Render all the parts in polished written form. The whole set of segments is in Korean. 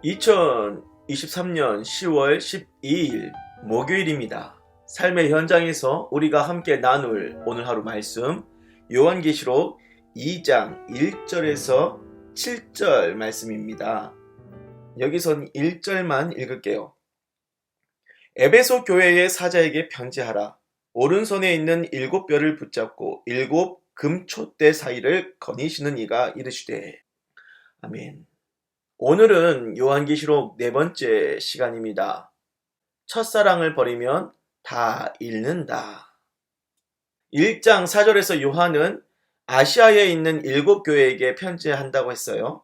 2023년 10월 12일 목요일입니다. 삶의 현장에서 우리가 함께 나눌 오늘 하루 말씀 요한계시록 2장 1절에서 7절 말씀입니다. 여기선 1절만 읽을게요. 에베소 교회의 사자에게 편지하라. 오른손에 있는 7뼈를 붙잡고 7 금촛대 사이를 거니시는 이가 이르시되. 아멘. 오늘은 요한계시록 4번째 시간입니다. 첫사랑을 버리면 다 잃는다. 1장 4절에서 요한은 아시아에 있는 7교회에게 편지한다고 했어요.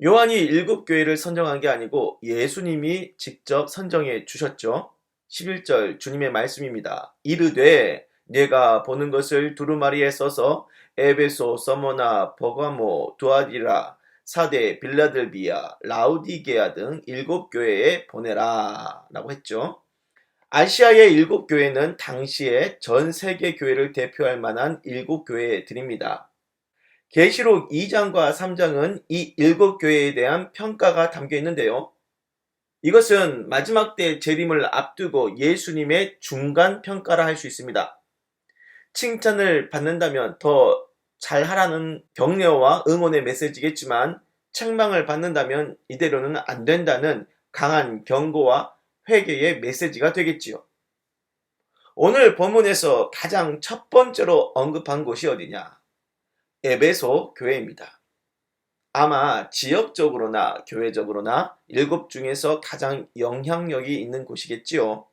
요한이 7교회를 선정한 게 아니고 예수님이 직접 선정해 주셨죠. 11절 주님의 말씀입니다. 이르되 내가 보는 것을 두루마리에 써서 에베소, 서머나, 버가모, 두아디라, 사대, 빌라델비아, 라우디게아 등 7교회에 보내라 라고 했죠. 아시아의 7교회는 당시에 전 세계 교회를 대표할 만한 7교회들입니다. 계시록 2장과 3장은 이 7교회에 대한 평가가 담겨 있는데요. 이것은 마지막 때 재림을 앞두고 예수님의 중간 평가라 할 수 있습니다. 칭찬을 받는다면 더 잘하라는 격려와 응원의 메시지겠지만 책망을 받는다면 이대로는 안 된다는 강한 경고와 회개의 메시지가 되겠지요. 오늘 본문에서 가장 첫 번째로 언급한 곳이 어디냐? 에베소 교회입니다. 아마 지역적으로나 교회적으로나 7 중에서 가장 영향력이 있는 곳이겠지요.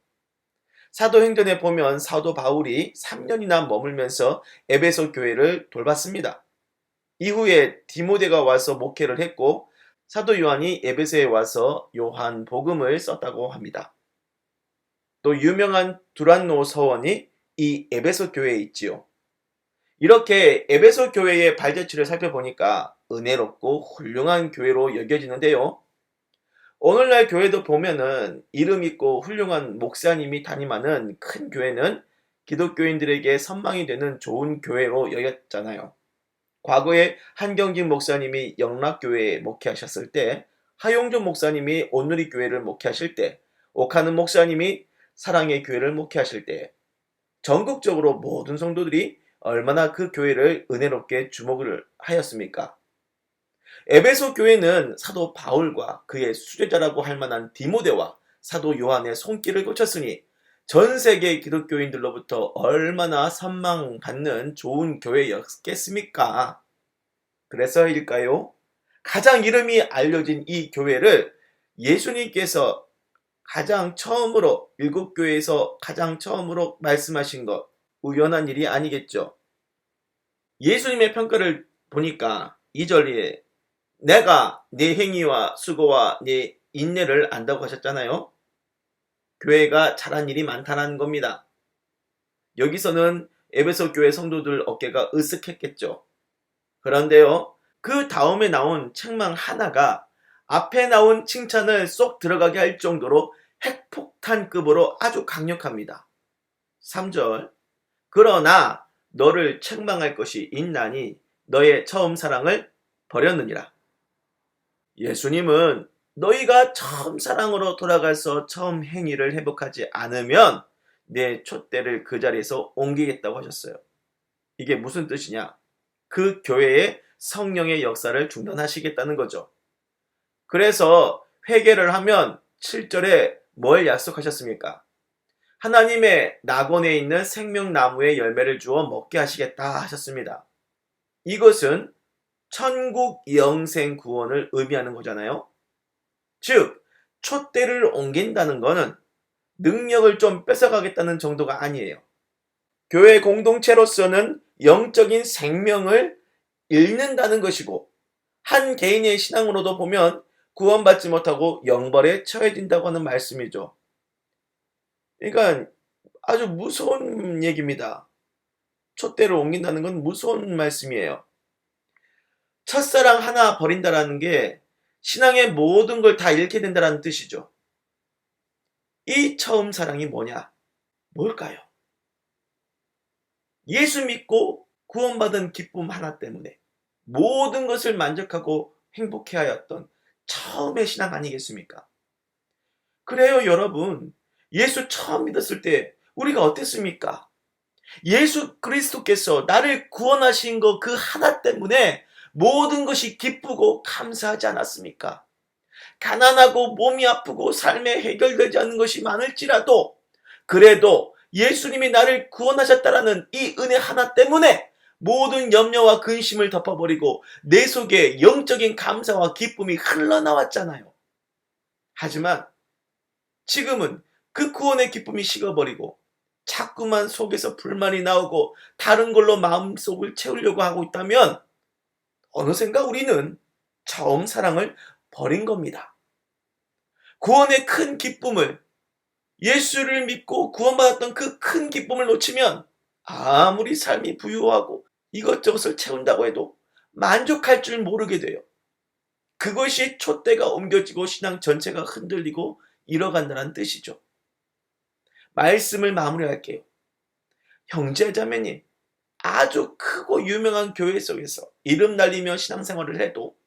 사도행전에 보면 사도 바울이 3년이나 머물면서 에베소 교회를 돌봤습니다. 이후에 디모데가 와서 목회를 했고 사도 요한이 에베소에 와서 요한 복음을 썼다고 합니다. 또 유명한 두란노 서원이 이 에베소 교회에 있지요. 이렇게 에베소 교회의 발자취를 살펴보니까 은혜롭고 훌륭한 교회로 여겨지는데요. 오늘날 교회도 보면은 이름 있고 훌륭한 목사님이 담임하는 큰 교회는 기독교인들에게 선망이 되는 좋은 교회로 여겼잖아요. 과거에 한경진 목사님이 영락교회에 목회하셨을 때, 하용준 목사님이 온누리교회를 목회하실 때, 옥하는 목사님이 사랑의 교회를 목회하실 때, 전국적으로 모든 성도들이 얼마나 그 교회를 은혜롭게 주목을 하였습니까? 에베소 교회는 사도 바울과 그의 수제자라고 할 만한 디모데와 사도 요한의 손길을 꽂혔으니 전 세계 기독교인들로부터 얼마나 선망받는 좋은 교회였겠습니까? 그래서일까요? 가장 이름이 알려진 이 교회를 예수님께서 가장 처음으로 7교회에서 가장 처음으로 말씀하신 것 우연한 일이 아니겠죠. 예수님의 평가를 보니까 2절에 내가 네 행위와 수고와 네 인내를 안다고 하셨잖아요. 교회가 잘한 일이 많다는 겁니다. 여기서는 에베소 교회 성도들 어깨가 으쓱했겠죠. 그런데요, 그 다음에 나온 책망 하나가 앞에 나온 칭찬을 쏙 들어가게 할 정도로 핵폭탄급으로 아주 강력합니다. 3절 그러나 너를 책망할 것이 있나니 너의 처음 사랑을 버렸느니라. 예수님은 너희가 처음 사랑으로 돌아가서 처음 행위를 회복하지 않으면 내 촛대를 그 자리에서 옮기겠다고 하셨어요. 이게 무슨 뜻이냐? 그 교회의 성령의 역사를 중단하시겠다는 거죠. 그래서 회개를 하면 7절에 뭘 약속하셨습니까? 하나님의 낙원에 있는 생명나무의 열매를 주어 먹게 하시겠다 하셨습니다. 이것은 천국 영생 구원을 의미하는 거잖아요. 즉 촛대를 옮긴다는 것은 능력을 좀 뺏어가겠다는 정도가 아니에요. 교회 공동체로서는 영적인 생명을 잃는다는 것이고 한 개인의 신앙으로도 보면 구원받지 못하고 영벌에 처해진다고 하는 말씀이죠. 그러니까 아주 무서운 얘기입니다. 촛대를 옮긴다는 건 무서운 말씀이에요. 첫사랑 하나 버린다라는 게 신앙의 모든 걸 다 잃게 된다는 뜻이죠. 이 처음 사랑이 뭐냐? 뭘까요? 예수 믿고 구원받은 기쁨 하나 때문에 모든 것을 만족하고 행복해하였던 처음의 신앙 아니겠습니까? 그래요, 여러분. 예수 처음 믿었을 때 우리가 어땠습니까? 예수 그리스도께서 나를 구원하신 거 그 하나 때문에 모든 것이 기쁘고 감사하지 않았습니까? 가난하고 몸이 아프고 삶에 해결되지 않는 것이 많을지라도 그래도 예수님이 나를 구원하셨다라는 이 은혜 하나 때문에 모든 염려와 근심을 덮어버리고 내 속에 영적인 감사와 기쁨이 흘러나왔잖아요. 하지만 지금은 그 구원의 기쁨이 식어버리고 자꾸만 속에서 불만이 나오고 다른 걸로 마음속을 채우려고 하고 있다면 어느샌가 우리는 처음 사랑을 버린 겁니다. 구원의 큰 기쁨을, 예수를 믿고 구원받았던 그 큰 기쁨을 놓치면 아무리 삶이 부유하고 이것저것을 채운다고 해도 만족할 줄 모르게 돼요. 그것이 촛대가 옮겨지고 신앙 전체가 흔들리고 잃어간다는 뜻이죠. 말씀을 마무리할게요. 형제자매님, 아주 크고 유명한 교회 속에서 이름 날리며 신앙생활을 해도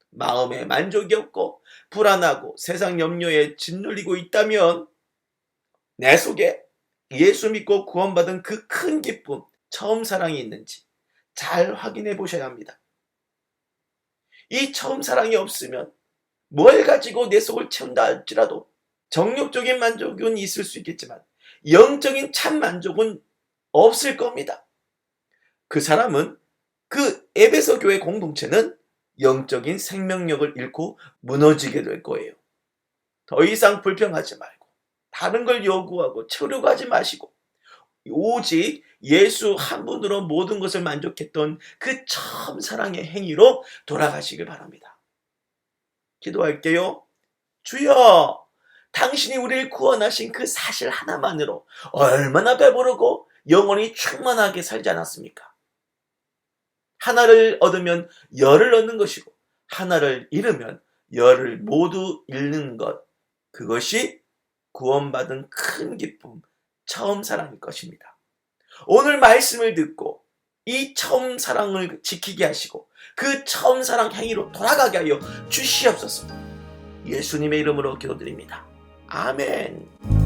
마음에 만족이 없고 불안하고 세상 염려에 짓눌리고 있다면 내 속에 예수 믿고 구원받은 그 큰 기쁨, 처음 사랑이 있는지 잘 확인해 보셔야 합니다. 이 처음 사랑이 없으면 뭘 가지고 내 속을 채운다 할지라도 정욕적인 만족은 있을 수 있겠지만 영적인 참 만족은 없을 겁니다. 그 사람은, 그 에베소 교회 공동체는 영적인 생명력을 잃고 무너지게 될 거예요. 더 이상 불평하지 말고 다른 걸 요구하고 채우려고 하지 마시고 오직 예수 한 분으로 모든 것을 만족했던 그 처음 사랑의 행위로 돌아가시길 바랍니다. 기도할게요. 주여, 당신이 우리를 구원하신 그 사실 하나만으로 얼마나 배부르고 영원히 충만하게 살지 않았습니까? 하나를 얻으면 열을 얻는 것이고 하나를 잃으면 열을 모두 잃는 것, 그것이 구원받은 큰 기쁨, 처음 사랑일 것입니다. 오늘 말씀을 듣고 이 처음 사랑을 지키게 하시고 그 처음 사랑 행위로 돌아가게 하여 주시옵소서. 예수님의 이름으로 기도드립니다. 아멘.